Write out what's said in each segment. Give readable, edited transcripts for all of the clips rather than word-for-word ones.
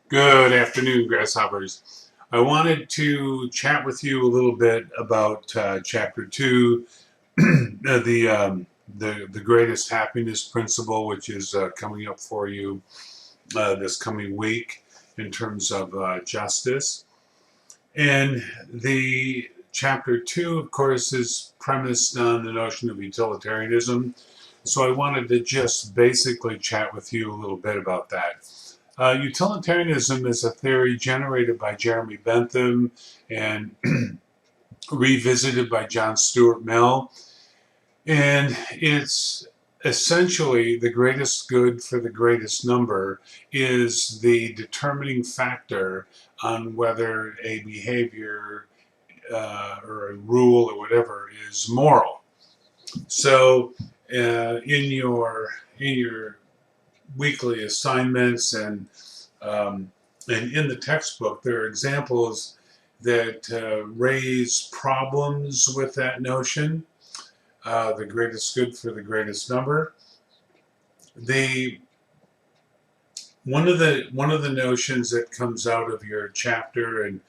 Good afternoon, grasshoppers. I wanted to chat with you a little bit about chapter two, the greatest happiness principle, which is coming up for you this coming week in terms of justice. And the chapter two, of course, is premised on the notion of utilitarianism. So I wanted to just basically chat with you a little bit about that. Utilitarianism is a theory generated by Jeremy Bentham and revisited by John Stuart Mill. And it's essentially the greatest good for the greatest number is the determining factor on whether a behavior or a rule or whatever is moral. So in your weekly assignments and in the textbook, there are examples that raise problems with that notion. The greatest good for the greatest number. The one of the notions that comes out of your chapter and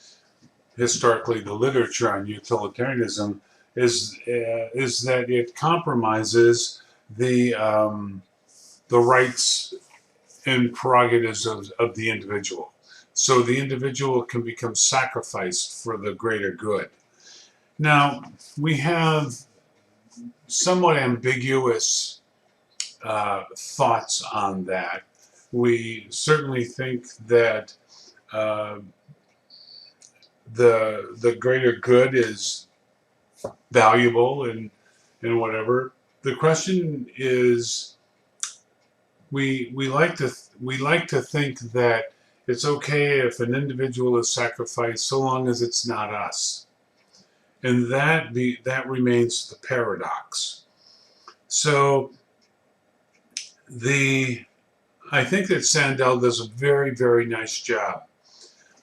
historically the literature on utilitarianism is that it compromises the rights and prerogatives of the individual. So the individual can become sacrificed for the greater good. Now, we have somewhat ambiguous thoughts on that. We certainly think that uh, the greater good is valuable and whatever. The question is, we like to think that it's okay if an individual is sacrificed so long as it's not us, and that remains the paradox. So the I think that Sandel does a very, very nice job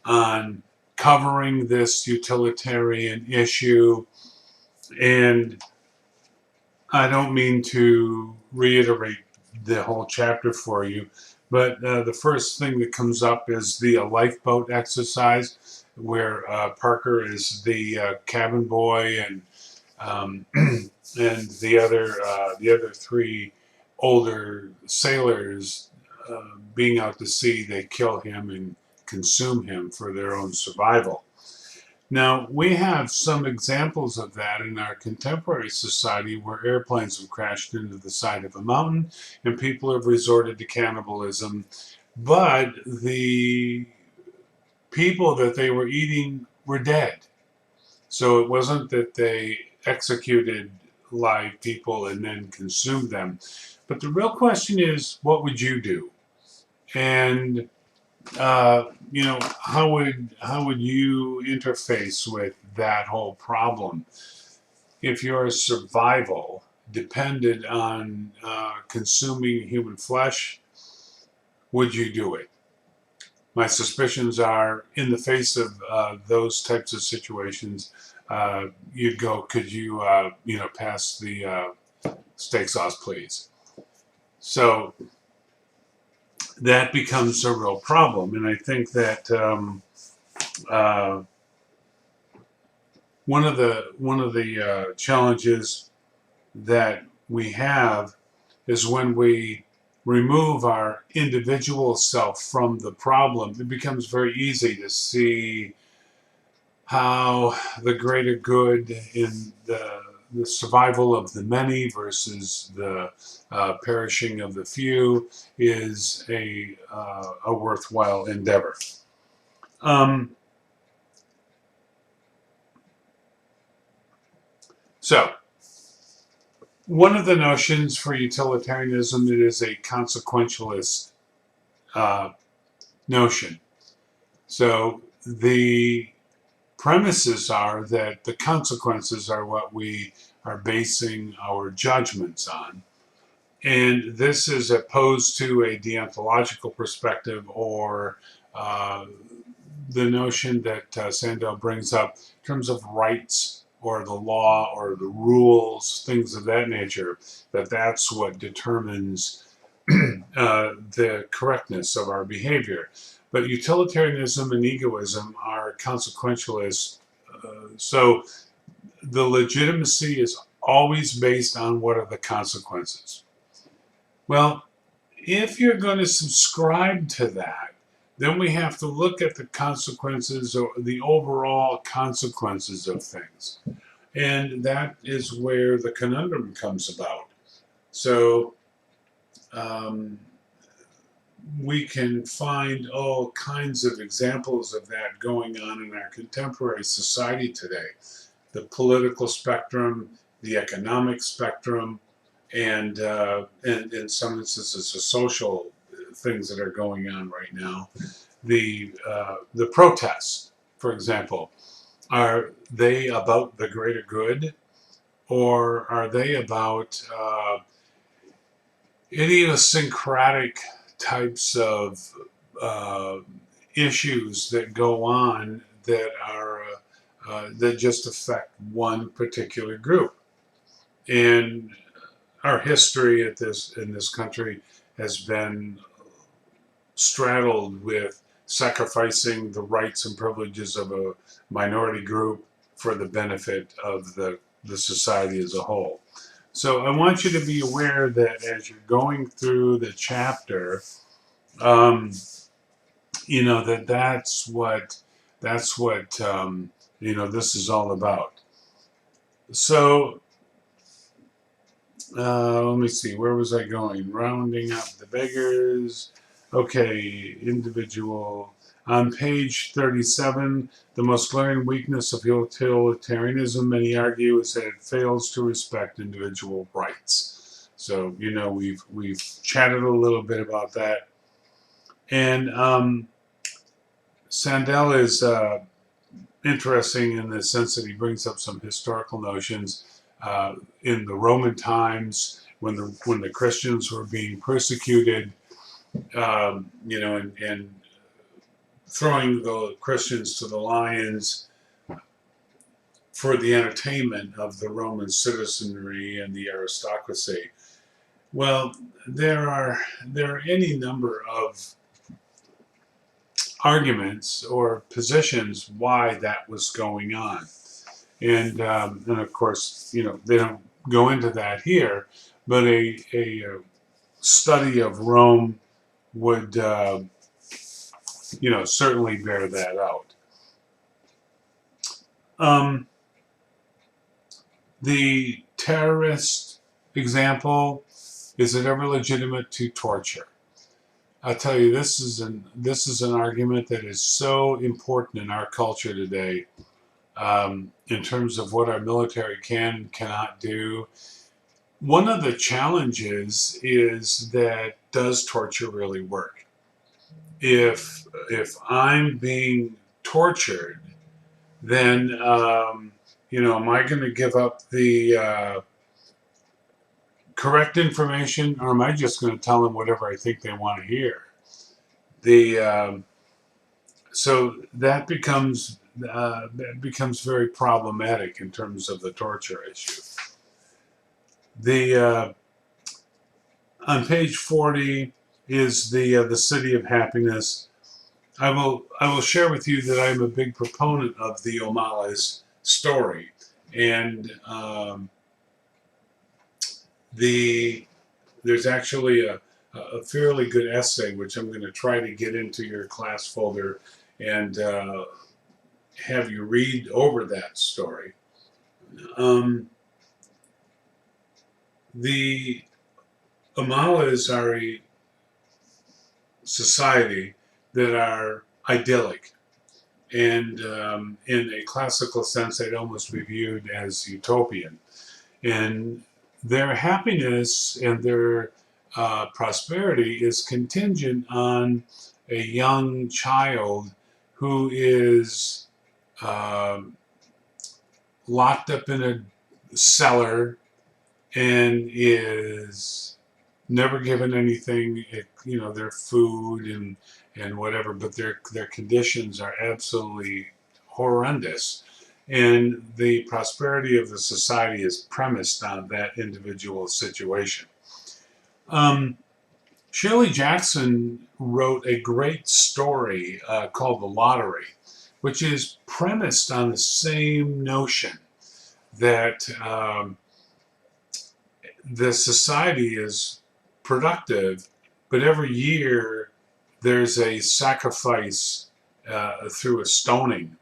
on covering this utilitarian issue, and I don't mean to reiterate the whole chapter for you, but the first thing that comes up is the lifeboat exercise, where Parker is the cabin boy, and and the other three older sailors being out to sea, they kill him and consume him for their own survival. Now, we have some examples of that in our contemporary society where airplanes have crashed into the side of a mountain and people have resorted to cannibalism, but the people that they were eating were dead. So it wasn't that they executed live people and then consumed them. But the real question is, what would you do? And how would you interface with that whole problem if your survival depended on consuming human flesh? Would you do it? My suspicions are, in the face of those types of situations, you'd go, "Could you pass the steak sauce, please?" So that becomes a real problem, and I think that uh, one of the challenges that we have is when we remove our individual self from the problem. It becomes very easy to see how the greater good in the survival of the many versus the perishing of the few is a worthwhile endeavor. Um, so, one of the notions for utilitarianism, it is a consequentialist uh, notion. So the premises are that the consequences are what we are basing our judgments on. And this is opposed to a deontological perspective or uh, the notion that Sandel brings up in terms of rights or the law or the rules, things of that nature, that's what determines the correctness of our behavior. But utilitarianism and egoism are consequentialist. So the legitimacy is always based on what are the consequences. Well, if you're going to subscribe to that, then we have to look at the consequences or the overall consequences of things. And that is where the conundrum comes about. So um, we can find all kinds of examples of that going on in our contemporary society today. The political spectrum, the economic spectrum, and in some instances, the social things that are going on right now. The protests, for example, are they about the greater good, or are they about idiosyncratic types of uh, issues that go on that are that just affect one particular group? And our history at this in this country has been straddled with sacrificing the rights and privileges of a minority group for the benefit of the society as a whole. So I want you to be aware that as you're going through the chapter, um, that's what this is all about. So let me see, where was I going? Rounding up the beggars. Okay, individual. On page 37, the most glaring weakness of utilitarianism, many argue, is that it fails to respect individual rights. So we've chatted a little bit about that, and Sandel is interesting in the sense that he brings up some historical notions in the Roman times when the Christians were being persecuted, and throwing the Christians to the lions for the entertainment of the Roman citizenry and the aristocracy. Well, there are any number of arguments or positions why that was going on. And of course, they don't go into that here, but a study of Rome would, certainly bear that out. Um, the terrorist example, is it ever legitimate to torture? I'll tell you, this is an argument that is so important in our culture today, in terms of what our military can and cannot do. One of the challenges is that, does torture really work? If I'm being tortured, then am I going to give up the correct information, or am I just going to tell them whatever I think they want to hear? The So that becomes very problematic in terms of the torture issue. The On page 40 is the city of happiness. I will share with you that I'm a big proponent of the O'Malley's story, and there's actually a fairly good essay which I'm going to try to get into your class folder and have you read over that story. Um, the O'Malley's are a society that are idyllic. And in a classical sense, they'd almost be viewed as utopian. And their happiness and their prosperity is contingent on a young child who is um locked up in a cellar and is never given anything, their food and whatever, but their conditions are absolutely horrendous. And the prosperity of the society is premised on that individual situation. Um, Shirley Jackson wrote a great story called The Lottery, which is premised on the same notion that the society is productive, but every year there's a sacrifice through a stoning,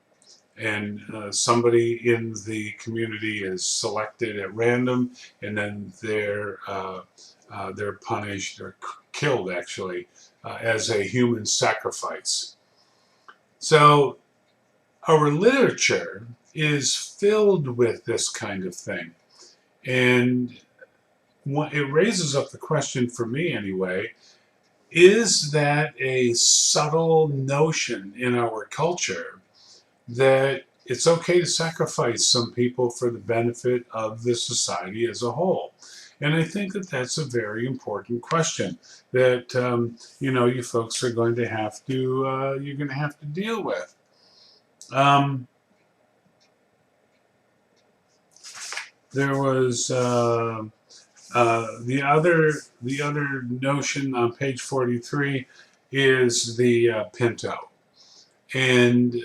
and somebody in the community is selected at random, and then they're punished or killed actually as a human sacrifice. So our literature is filled with this kind of thing, and it raises up the question for me anyway, is that a subtle notion in our culture that it's okay to sacrifice some people for the benefit of the society as a whole? And I think that that's a very important question that you folks are going to have to you're going to have to deal with. Um, there was the other notion on page 43 is the Pinto, and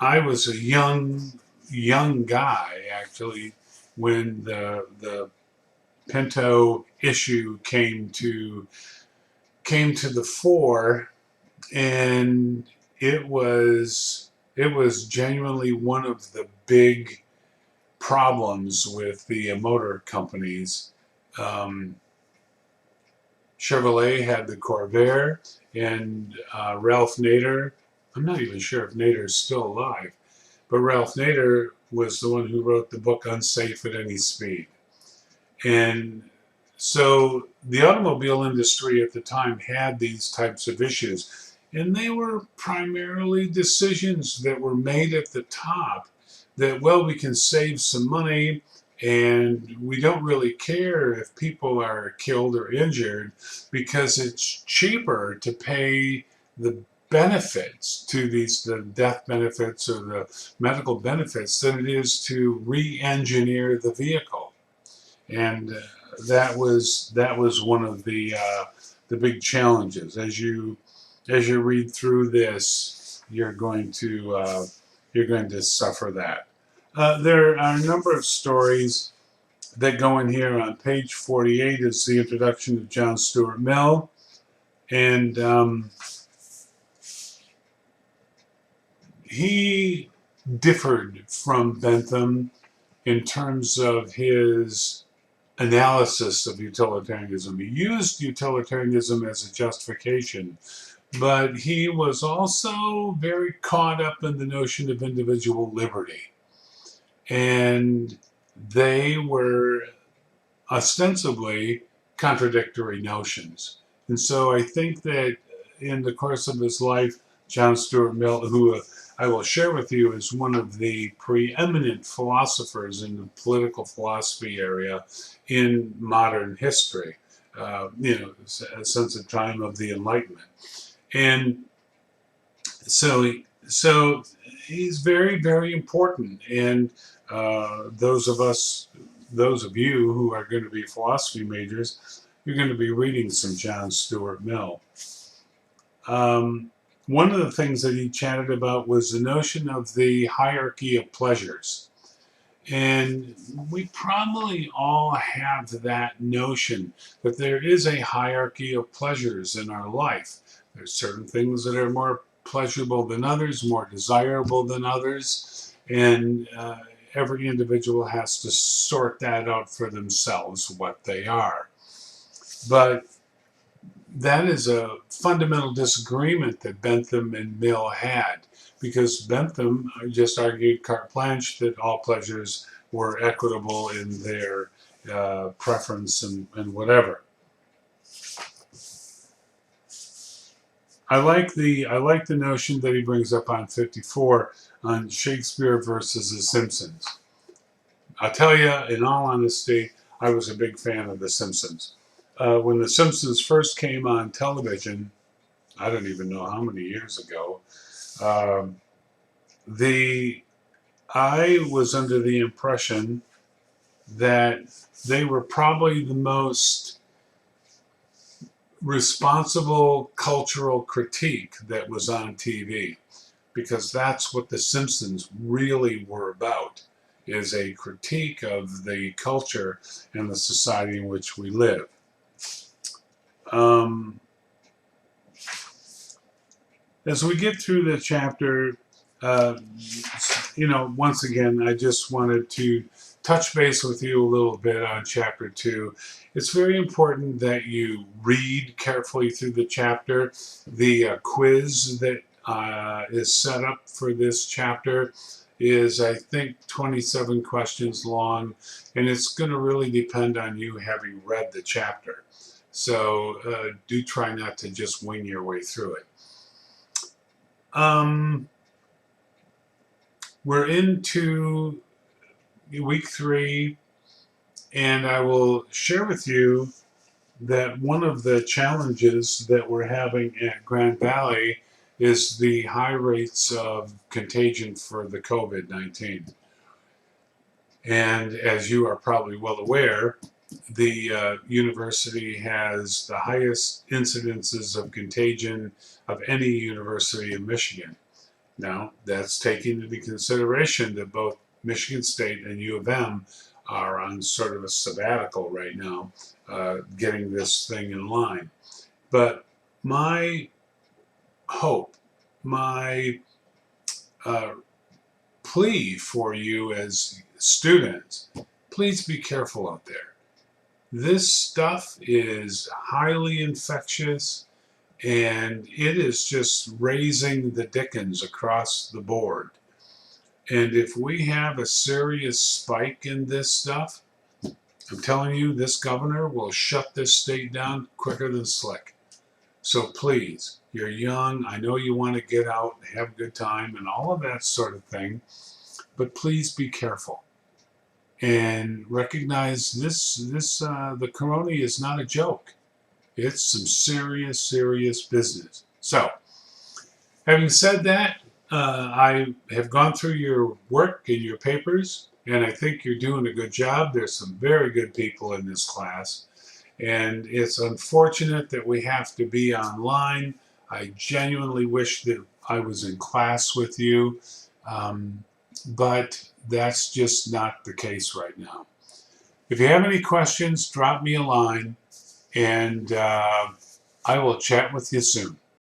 I was a young guy actually when the Pinto issue came to the fore, and it was genuinely one of the big problems with the motor companies. Um, Chevrolet had the Corvair, and Ralph Nader. I'm not even sure if Nader's still alive, but Ralph Nader was the one who wrote the book Unsafe at Any Speed. And so the automobile industry at the time had these types of issues, and they were primarily decisions that were made at the top that, well, we can save some money and we don't really care if people are killed or injured because it's cheaper to pay the benefits to the death benefits or the medical benefits than it is to re-engineer the vehicle. And that was one of the big challenges. As you read through this, you're going to suffer that. There are a number of stories that go in here. On page 48 is the introduction of John Stuart Mill, and he differed from Bentham in terms of his analysis of utilitarianism. He used utilitarianism as a justification, but he was also very caught up in the notion of individual liberty. And they were ostensibly contradictory notions. And so I think that in the course of his life, John Stuart Mill, who I will share with you, is one of the preeminent philosophers in the political philosophy area in modern history, since the time of the Enlightenment. And so he's very, very important. And those of you who are going to be philosophy majors, you're going to be reading some John Stuart Mill. One of the things that he chatted about was the notion of the hierarchy of pleasures. And we probably all have that notion that there is a hierarchy of pleasures in our life. There's certain things that are more pleasurable than others, more desirable than others, and every individual has to sort that out for themselves, what they are. But that is a fundamental disagreement that Bentham and Mill had, because Bentham just argued carte blanche that all pleasures were equitable in their preference and whatever. I like the notion that he brings up on 54 on Shakespeare versus The Simpsons. I'll tell you, in all honesty, I was a big fan of The Simpsons. When The Simpsons first came on television, I don't even know how many years ago, um, I was under the impression that they were probably the most responsible cultural critique that was on TV, because that's what The Simpsons really were about, is a critique of the culture and the society in which we live. As we get through the chapter, uh, once again, I just wanted to touch base with you a little bit on chapter 2. It's very important that you read carefully through the chapter. The quiz that is set up for this chapter is, I think, 27 questions long, and it's going to really depend on you having read the chapter. So do try not to just wing your way through it. We're into week 3, and I will share with you that one of the challenges that we're having at Grand Valley is the high rates of contagion for the COVID-19. And as you are probably well aware, the university has the highest incidences of contagion of any university in Michigan. Now, that's taking into consideration that both Michigan State and U of M are on sort of a sabbatical right now, getting this thing in line. But my hope, my plea for you as students, please be careful out there. This stuff is highly infectious, and it is just raising the dickens across the board. And if we have a serious spike in this stuff, I'm telling you, this governor will shut this state down quicker than slick. So please, you're young. I know you want to get out and have a good time and all of that sort of thing, but please be careful and recognize the corona is not a joke. It's some serious, serious business. So, having said that, I have gone through your work and your papers, and I think you're doing a good job. There's some very good people in this class, and it's unfortunate that we have to be online. I genuinely wish that I was in class with you, but that's just not the case right now. If you have any questions, drop me a line, and I will chat with you soon.